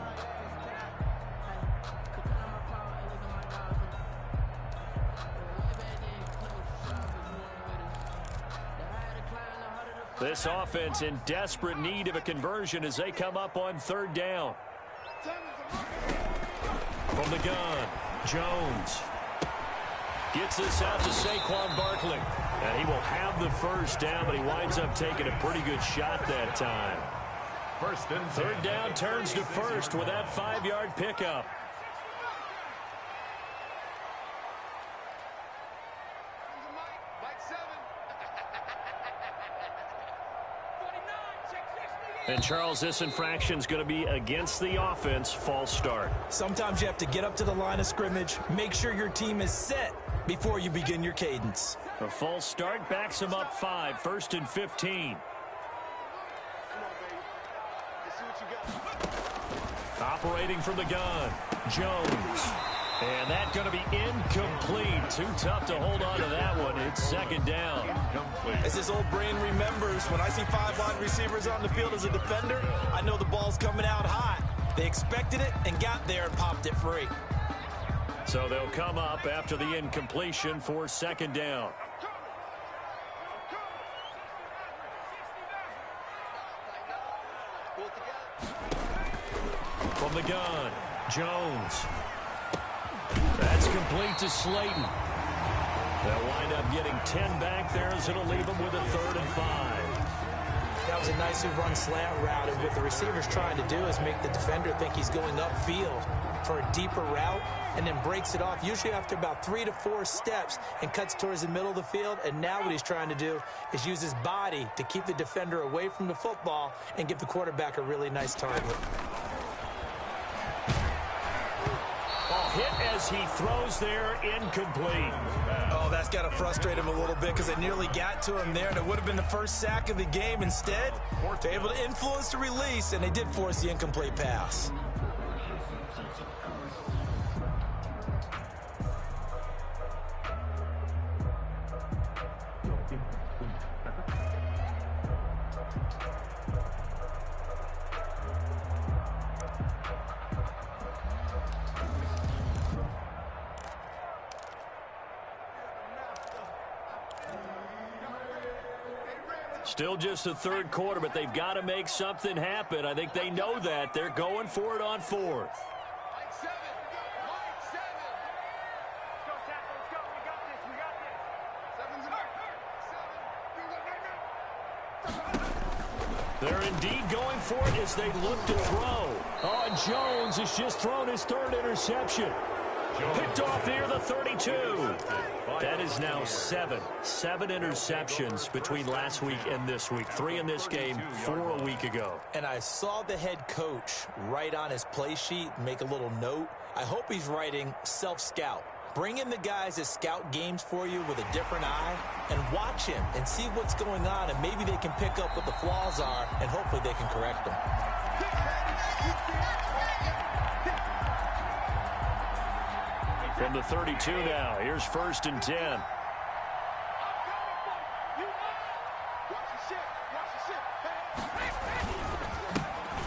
This offense in desperate need of a conversion as they come up on 3rd down. From the gun, Jones gets this out to Saquon Barkley. And he will have the 1st down, but he winds up taking a pretty good shot that time. 1st and 3rd down turns to 1st with that 5-yard pickup. And Charles, this infraction is going to be against the offense, false start. Sometimes you have to get up to the line of scrimmage, make sure your team is set before you begin your cadence. A false start backs him up 5, 1st and 15. Operating from the gun, Jones. And that's going to be incomplete. Too tough to hold on to that one. It's 2nd down. As his old brain remembers, when I see 5 wide receivers on the field as a defender, I know the ball's coming out hot. They expected it and got there and popped it free. So they'll come up after the incompletion for 2nd down. From the gun, Jones. That's complete to Slayton. They'll wind up getting 10 back there as it'll leave them with a 3rd and 5. That was a nicely run slant route, and what the receiver's trying to do is make the defender think he's going upfield for a deeper route and then breaks it off, usually after about 3 to 4 steps, and cuts towards the middle of the field. And now what he's trying to do is use his body to keep the defender away from the football and give the quarterback a really nice target. Hit as he throws there, incomplete. Oh, that's got to frustrate him a little bit because they nearly got to him there, and it would have been the first sack of the game. Instead, they're able to influence the release, and they did force the incomplete pass. Still just the 3rd quarter, but they've got to make something happen. I think they know that. They're going for it on 4th. They're indeed going for it as they look to throw. Oh, and Jones has just thrown his 3rd interception. Picked off near the 32. That is now 7 interceptions between last week and this week. 3 in this game, 4 a week ago. And I saw the head coach write on his play sheet, make a little note. I hope he's writing self-scout. Bring in the guys that scout games for you with a different eye and watch him and see what's going on, and maybe they can pick up what the flaws are, and hopefully they can correct them. From the 32 now, here's 1st and 10.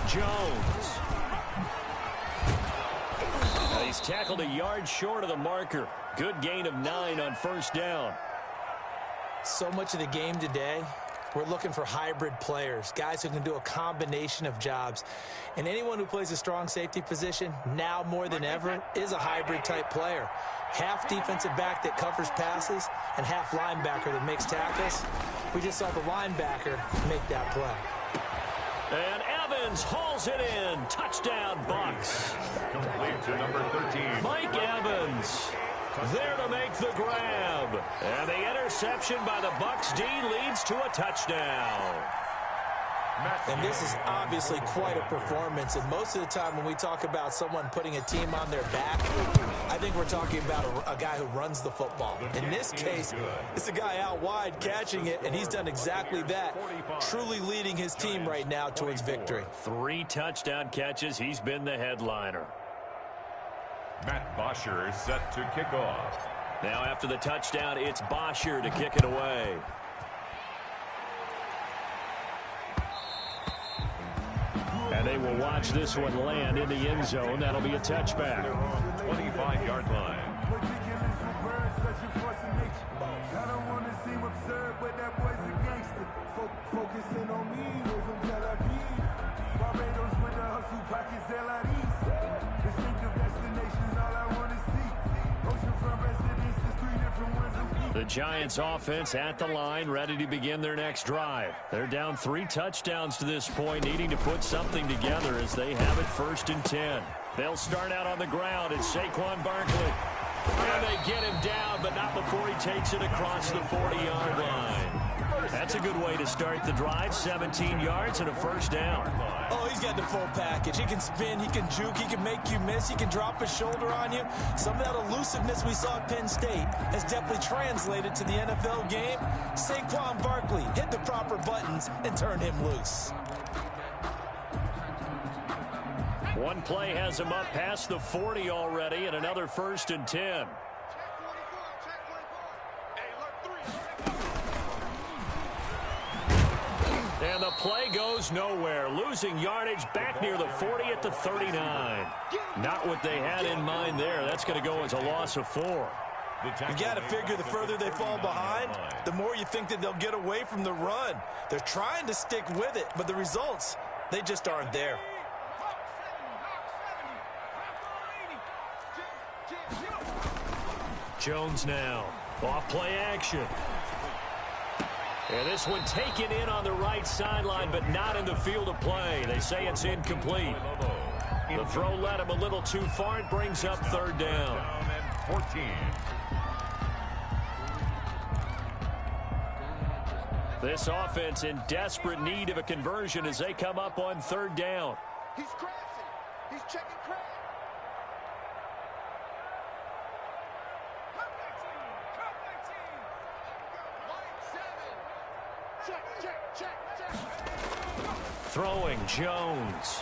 Jones. Now he's tackled a yard short of the marker. Good gain of 9 on 1st down. So much of the game today, we're looking for hybrid players, guys who can do a combination of jobs. And anyone who plays a strong safety position, now more than ever, is a hybrid-type player. Half defensive back that covers passes and half linebacker that makes tackles. We just saw the linebacker make that play. And Evans hauls it in. Touchdown, Bucks. Complete to number 13. Mike Evans there to make the grab. And the interception by the Bucks D leads to a touchdown. And this is obviously quite a performance. And most of the time when we talk about someone putting a team on their back, I think we're talking about a guy who runs the football. In this case, it's a guy out wide catching it, and he's done exactly that, truly leading his team right now towards victory. 3 touchdown catches. He's been the headliner. Matt Bosher set to kick off. Now after the touchdown, it's Bosher to kick it away. And they will watch this one land in the end zone. That'll be a touchback. 25-yard line. The Giants offense at the line, ready to begin their next drive. They're down 3 touchdowns to this point, needing to put something together as they have it 1st and 10. They'll start out on the ground. It's Saquon Barkley. And they get him down, but not before he takes it across the 40-yard line. That's a good way to start the drive. 17 yards and a 1st down. Oh, he's got the full package. He can spin, he can juke, he can make you miss, he can drop his shoulder on you. Some of that elusiveness we saw at Penn State has definitely translated to the NFL game. Saquon Barkley hit the proper buttons and turned him loose. One play has him up past the 40 already, and another 1st and 10. And the play goes nowhere. Losing yardage back near the 40 at the 39. Not what they had in mind there. That's going to go as a loss of 4. You got to figure the further they fall behind, the more you think that they'll get away from the run. They're trying to stick with it, but the results, they just aren't there. Jones now. Off play action. And this one taken in on the right sideline, but not in the field of play. They say it's incomplete. The throw led him a little too far. It brings up third down. And 14. This offense in desperate need of a conversion as they come up on third down. He's crafty. He's checking craft. Throwing Jones.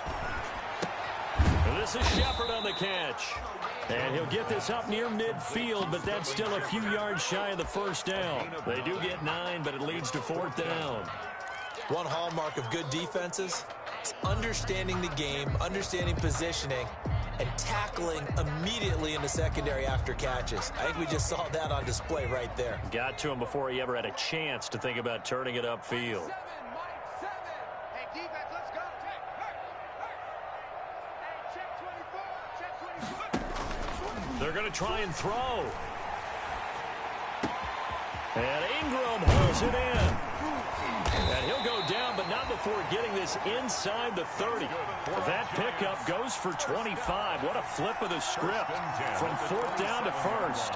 And this is Shepard on the catch. And he'll get this up near midfield, but that's still a few yards shy of the first down. They do get 9, but it leads to fourth down. One hallmark of good defenses is understanding the game, understanding positioning, and tackling immediately in the secondary after catches. I think we just saw that on display right there. Got to him before he ever had a chance to think about turning it upfield. They're going to try and throw. And Ingram holds it in. And he'll go down, but not before getting this inside the 30. That pickup goes for 25. What a flip of the script from fourth down to first.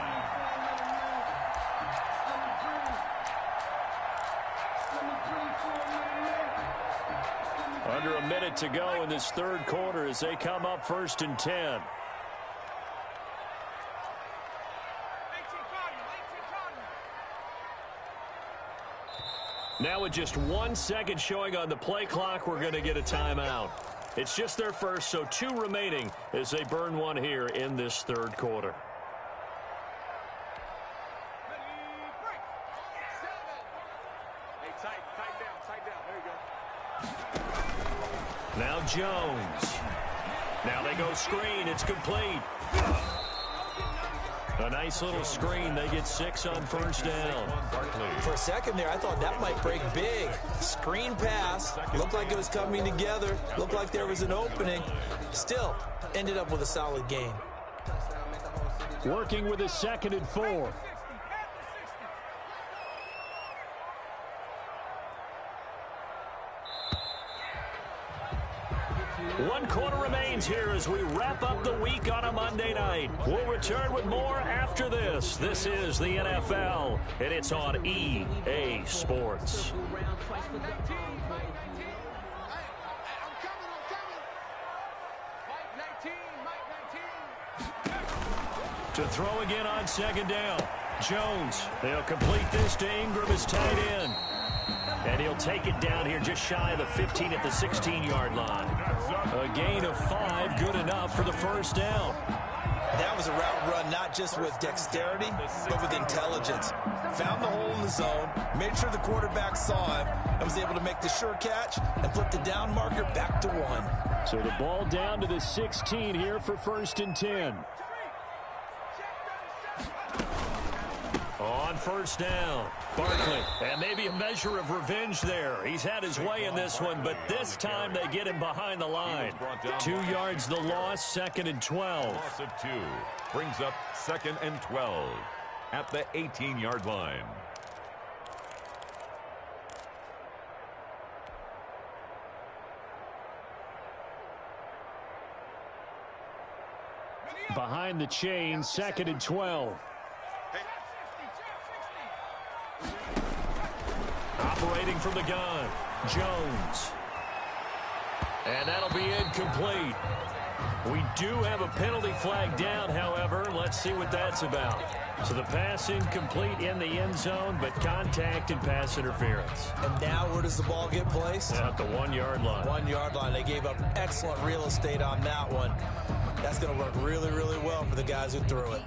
Under a minute to go in this third quarter as they come up first and 10. Now with just 1 second showing on the play clock, we're going to get a timeout. It's just their first, so 2 remaining as they burn one here in this third quarter. Now Jones. Now they go screen. It's complete. A nice little screen. They get 6 on first down. For a second there, I thought that might break big. Screen pass. Looked like it was coming together. Looked like there was an opening. Still, ended up with a solid game. Working with a 2nd and 4. One quarter remains here as we wrap up the week on a Monday night. We'll return with more after this. This is the NFL, and it's on EA Sports. To throw again on 2nd down. Jones, they'll complete this to Ingram as tight end. And he'll take it down here just shy of the 15 at the 16-yard line. A gain of 5, good enough for the first down. That was a route run not just with dexterity, but with intelligence. Found the hole in the zone, made sure the quarterback saw him, and was able to make the sure catch and flip the down marker back to 1. So the ball down to the 16 here for first and 10. On first down, Barkley, and maybe a measure of revenge there. He's had his way in this one, but this time they get him behind the line. 2 yards the loss, 2nd and 12. Loss of 2 brings up 2nd and 12 at the 18-yard line. Behind the chain, 2nd and 12. Operating from the gun, Jones. And that'll be incomplete. We do have a penalty flag down, however. Let's see what that's about. So the pass incomplete in the end zone, but contact and pass interference. And now where does the ball get placed? At the 1-yard line. 1-yard line. They gave up excellent real estate on that one. That's going to work really, really well for the guys who threw it.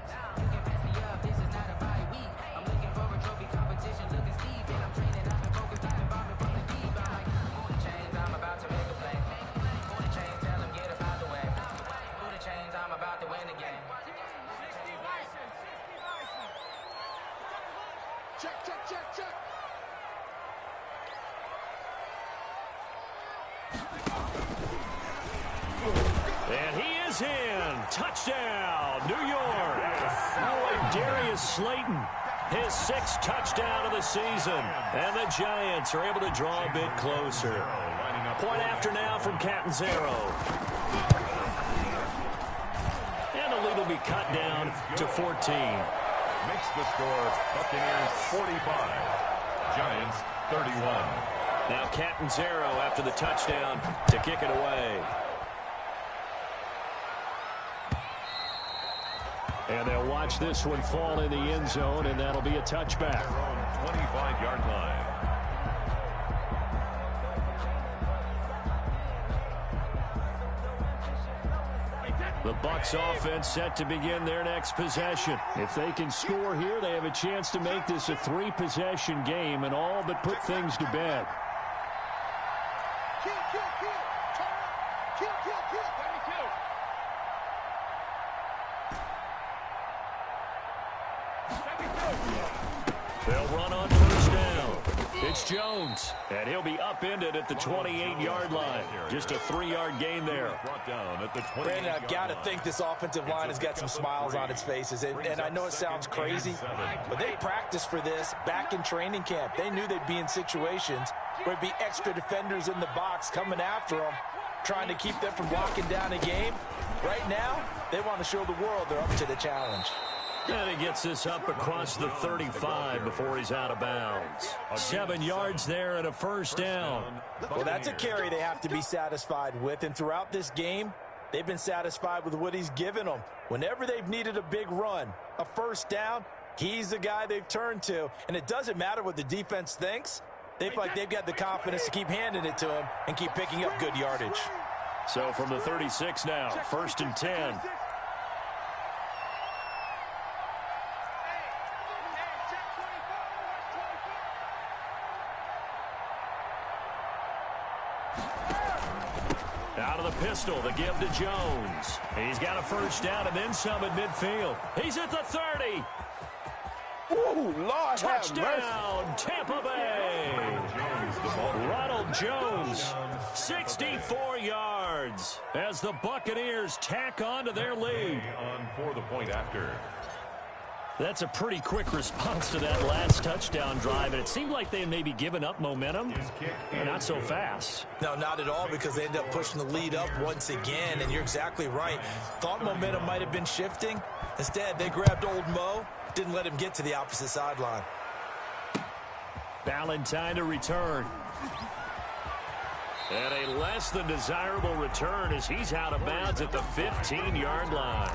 And he is in. Touchdown, New York. Boy, Darius Slayton, his 6th touchdown of the season. And the Giants are able to draw a bit closer. Point after now from Catanzaro. And the lead will be cut down to 14. Makes the score Buccaneers 45, Giants 31. Now Catanzaro after the touchdown to kick it away. And they'll watch this one fall in the end zone, and that'll be a touchback. 25-yard line. The Bucs offense set to begin their next possession. If they can score here, they have a chance to make this a 3-possession game and all but put things to bed. They'll run on first down. It's Jones, and he'll be upended at the 28-yard line. Just a 3-yard gain there. Brandon, I've got to think this offensive line has got some smiles on its faces. And I know it sounds crazy, but they practiced for this back in training camp. They knew they'd be in situations where there'd be extra defenders in the box coming after them, trying to keep them from locking down a game. Right now, they want to show the world they're up to the challenge. And he gets this up across the 35 before he's out of bounds. 7 yards there and a first down. Well, that's a carry they have to be satisfied with. And throughout this game, they've been satisfied with what he's given them. Whenever they've needed a big run, a first down, he's the guy they've turned to. And it doesn't matter what the defense thinks. They feel like they've got the confidence to keep handing it to him and keep picking up good yardage. So from the 36 now, 1st and 10. Out of the pistol, the give to Jones. He's got a first down and then some at midfield. He's at the 30. Ooh, Lord, touchdown, Tampa Bay. Ronald Jones, 64 yards as the Buccaneers tack on to their lead. On for the point after. That's a pretty quick response to that last touchdown drive, and it seemed like they had maybe given up momentum. Not so fast. No, not at all, because they end up pushing the lead up once again, and you're exactly right. Thought momentum might have been shifting. Instead, they grabbed old Mo, didn't let him get to the opposite sideline. Valentine to return. And a less than desirable return as he's out of bounds at the 15-yard line.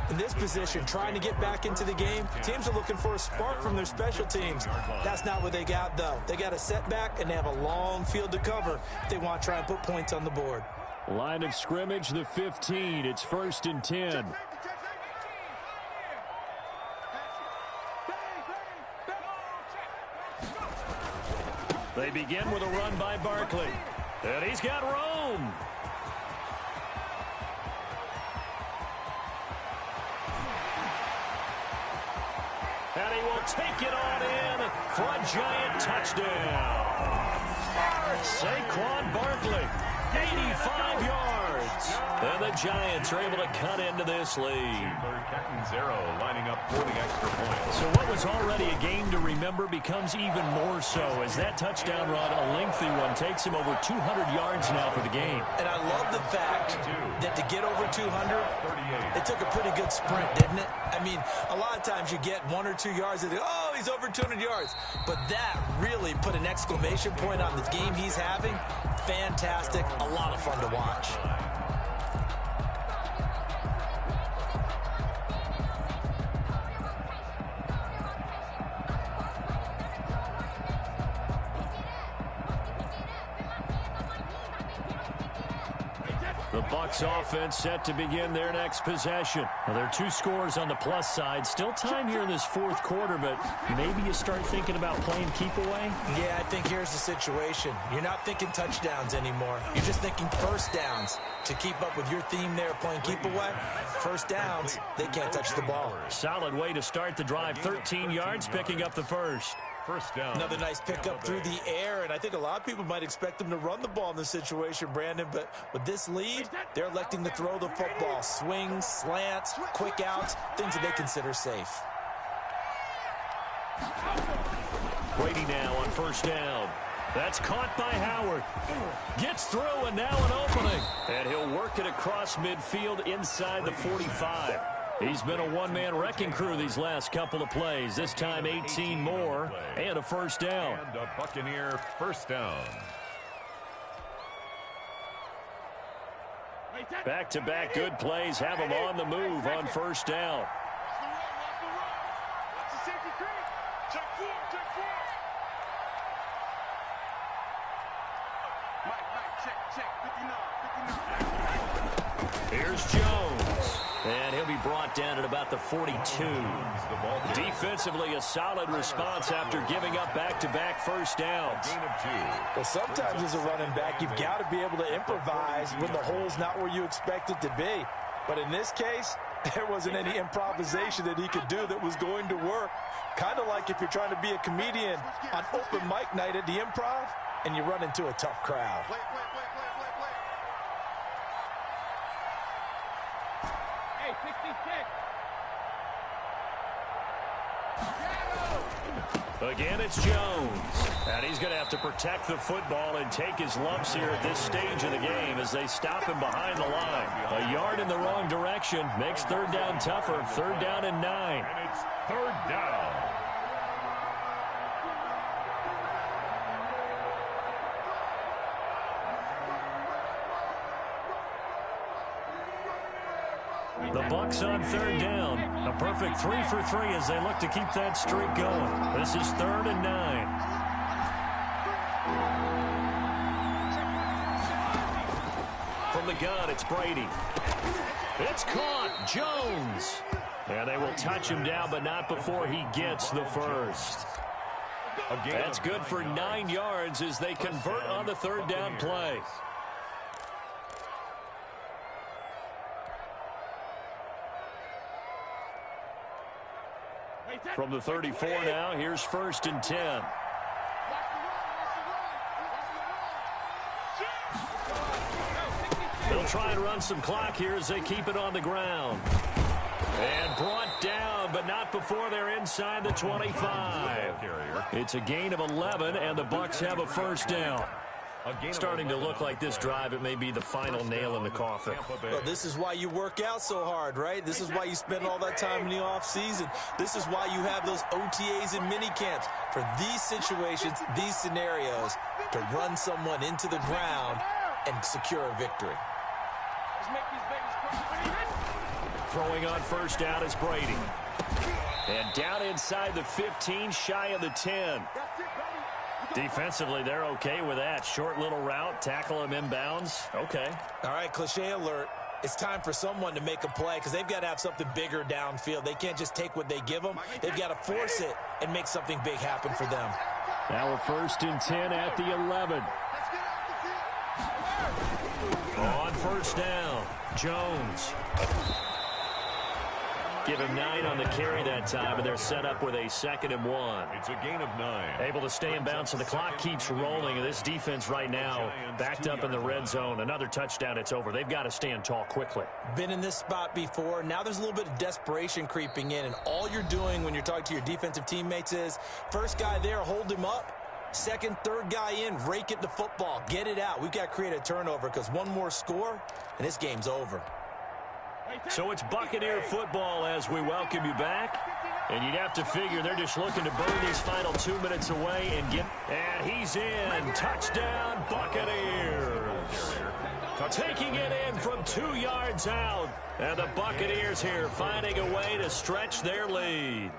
In this position, trying to get back into the game, teams are looking for a spark from their special teams. That's not what they got, though. They got a setback, and they have a long field to cover if they want to try and put points on the board. Line of scrimmage, the 15. It's 1st and 10. They begin with a run by Barkley. And he's got Rome. And he will take it on in for a Giant touchdown. Saquon Barkley, 85 yards. And the Giants are able to cut into this lead. Catanzaro lining up for the extra point. So what was already a game to remember becomes even more so as that touchdown run, a lengthy one, takes him over 200 yards now for the game. And I love the fact that to get over 200, it took a pretty good sprint, didn't it? I mean, a lot of times you get 1 or 2 yards and oh, he's over 200 yards. But that really put an exclamation point on the game he's having. Fantastic, a lot of fun to watch. The Bucs offense set to begin their next possession. Well, there are 2 scores on the plus side. Still time here in this 4th quarter, but maybe you start thinking about playing keep away? Yeah, I think here's the situation. You're not thinking touchdowns anymore. You're just thinking first downs. To keep up with your theme there, playing keep away, first downs, they can't touch the ball. Solid way to start the drive. 13 yards, picking up the first. First down. Another nice pickup through the air, and I think a lot of people might expect them to run the ball in this situation, Brandon, but with this lead, they're electing to throw the football. Swings, slants, quick outs, things that they consider safe. Brady now on first down. That's caught by Howard. Gets through, and now an opening. And he'll work it across midfield inside the 45. He's been a one-man wrecking crew these last couple of plays. This time 18 more and a first down. And a Buccaneer first down. Back-to-back good plays have him on the move on first down. Here's Jones, and he'll be brought down at about the 42. Defensively, a solid response after giving up back-to-back first downs. Well, sometimes as a running back, you've got to be able to improvise when the hole's not where you expect it to be. But in this case, there wasn't any improvisation that he could do that was going to work. Kind of like if you're trying to be a comedian on open mic night at the Improv and you run into a tough crowd. Hey, 66. Again, it's Jones. And he's going to have to protect the football and take his lumps here at this stage of the game as they stop him behind the line. A yard in the wrong direction makes third down tougher. Third down and 9. And it's third down. The Bucs on third down. A perfect 3 for 3 as they look to keep that streak going. This is third and 9. From the gun, it's Brady. It's caught. Jones. And they will touch him down, but not before he gets the first. That's good for 9 yards as they convert on the third down play. From the 34 now, here's first and 10. They'll try and run some clock here as they keep it on the ground. And brought down, but not before they're inside the 25. It's a gain of 11, and the Bucs have a first down. Starting to look like this drive, it may be the final nail in the coffin. Well, this is why you work out so hard, right? This is why you spend all that time in the offseason. This is why you have those OTAs and mini camps for these situations, these scenarios, to run someone into the ground and secure a victory. Throwing on first down is Brady. And down inside the 15, shy of the 10. Defensively, they're okay with that. Short little route, tackle him inbounds. Okay. All right, cliche alert. It's time for someone to make a play because they've got to have something bigger downfield. They can't just take what they give them. They've got to force it and make something big happen for them. Now a first and 10 at the 11. On first down, Jones. Give him 9 on the carry that time, and they're set up with a 2nd and 1. It's a gain of 9. Able to stay in bounds, and the clock keeps rolling. And this defense right now backed up in the red zone. Another touchdown, it's over. They've got to stand tall quickly. Been in this spot before. Now there's a little bit of desperation creeping in, and all you're doing when you're talking to your defensive teammates is first guy there, hold him up. Second, third guy in, rake at the football. Get it out. We've got to create a turnover because one more score, and this game's over. So it's Buccaneer football as we welcome you back. And you'd have to figure they're just looking to burn these final 2 minutes away and get... And he's in. Touchdown, Buccaneers. Taking it in from 2 yards out. And the Buccaneers here finding a way to stretch their lead.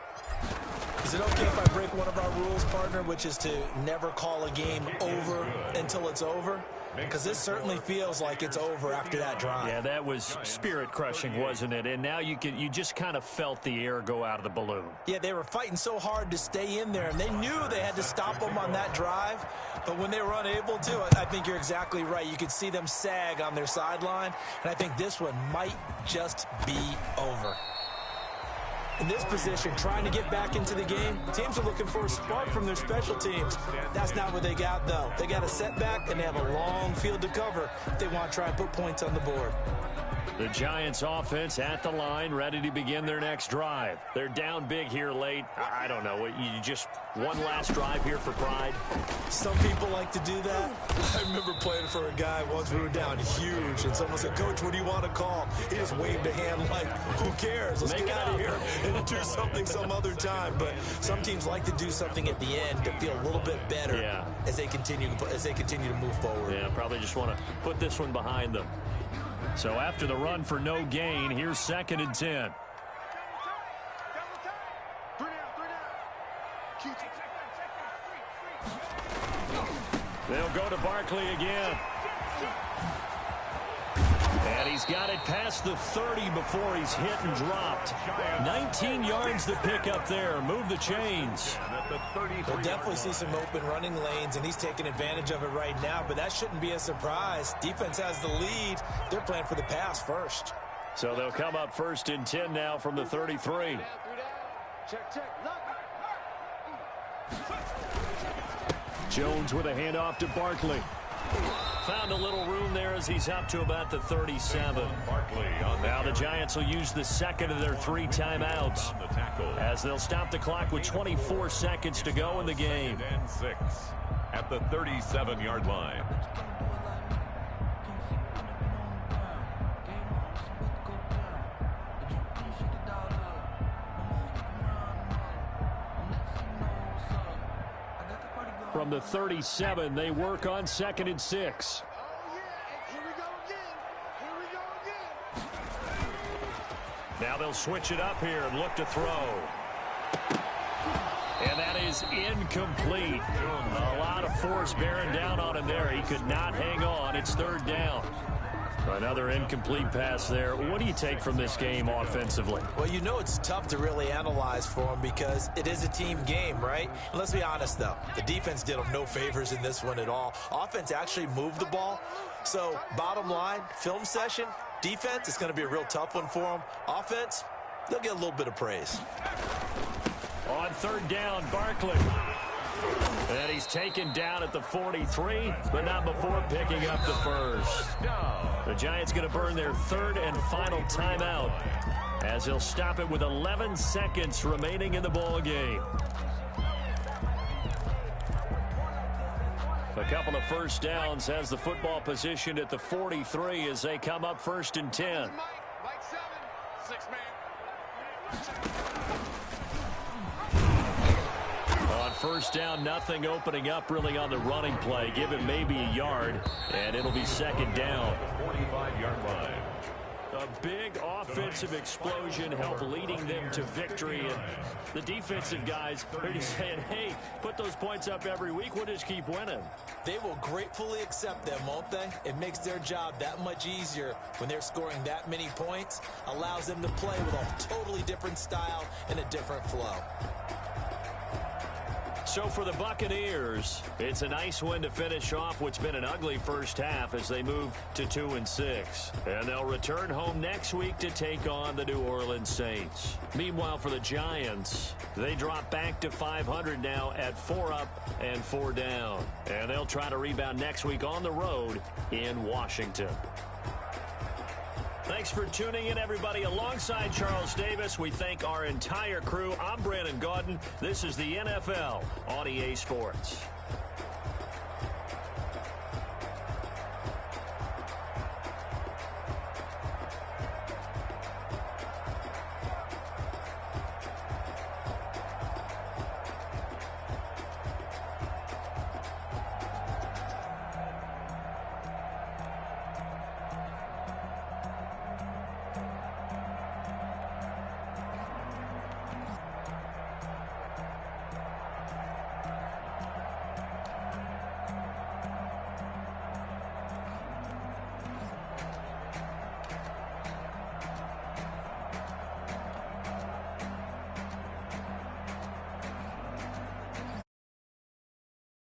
Is it okay if I break one of our rules, partner, which is to never call a game over until it's over? Because this certainly feels like it's over after that drive. Yeah, that was spirit-crushing, wasn't it? And now you just kind of felt the air go out of the balloon. Yeah, they were fighting so hard to stay in there, and they knew they had to stop them on that drive. But when they were unable to, I think you're exactly right. You could see them sag on their sideline, and I think this one might just be over. In this position, trying to get back into the game, teams are looking for a spark from their special teams. That's not what they got, though. They got a setback, and they have a long field to cover if they want to try and put points on the board. The Giants offense at the line, ready to begin their next drive. They're down big here late. I don't know. You just one last drive here for pride? Some people like to do that. I remember playing for a guy once. We were down huge, and someone said, "Coach, what do you want to call?" He just waved a hand like, "Who cares? Let's get out of here and do something some other time." But some teams like to do something at the end to feel a little bit better as they continue to move forward. Yeah, probably just want to put this one behind them. So after the run for no gain, here's 2nd and 10. They'll go to Barkley again. And he's got it past the 30 before he's hit and dropped. 19 yards to pick up there. Move the chains. We'll definitely see some open running lanes, and he's taking advantage of it right now, but that shouldn't be a surprise. Defense has the lead. They're playing for the pass first. So they'll come up 1st and 10 now from the 33. Jones with a handoff to Barkley. Found a little room there as he's up to about the 37. Now the Giants will use the second of their 3 timeouts as they'll stop the clock with 24 seconds to go in the game. 6 at the 37-yard line. From the 37, they work on 2nd and 6. Now they'll switch it up here and look to throw. And that is incomplete. A lot of force bearing down on him there. He could not hang on. It's 3rd down. Another incomplete pass there. What do you take from this game offensively? Well, you know it's tough to really analyze for them because it is a team game, right? And let's be honest, though. The defense did them no favors in this one at all. Offense actually moved the ball. So, bottom line, film session, defense, it's going to be a real tough one for them. Offense, they'll get a little bit of praise. On 3rd down, Barkley. And he's taken down at the 43, but not before picking up the first. The Giants going to burn their 3rd and final timeout as they'll stop it with 11 seconds remaining in the ball game. A couple of first downs has the football positioned at the 43 as they come up 1st and 10. Mike 7, 6-man. On 1st down, nothing opening up really on the running play. Give him maybe a yard, and it'll be 2nd down. 45-yard line. A big offensive explosion helped leading them to victory. And the defensive guys are just saying, hey, put those points up every week. We'll just keep winning. They will gratefully accept them, won't they? It makes their job that much easier when they're scoring that many points. Allows them to play with a totally different style and a different flow. So for the Buccaneers, it's a nice win to finish off what's been an ugly first half as they move to 2-6. And they'll return home next week to take on the New Orleans Saints. Meanwhile, for the Giants, they drop back to 500 now at 4 up and 4 down. And they'll try to rebound next week on the road in Washington. Thanks for tuning in, everybody. Alongside Charles Davis, we thank our entire crew. I'm Brandon Gaudin. This is the NFL on EA Sports.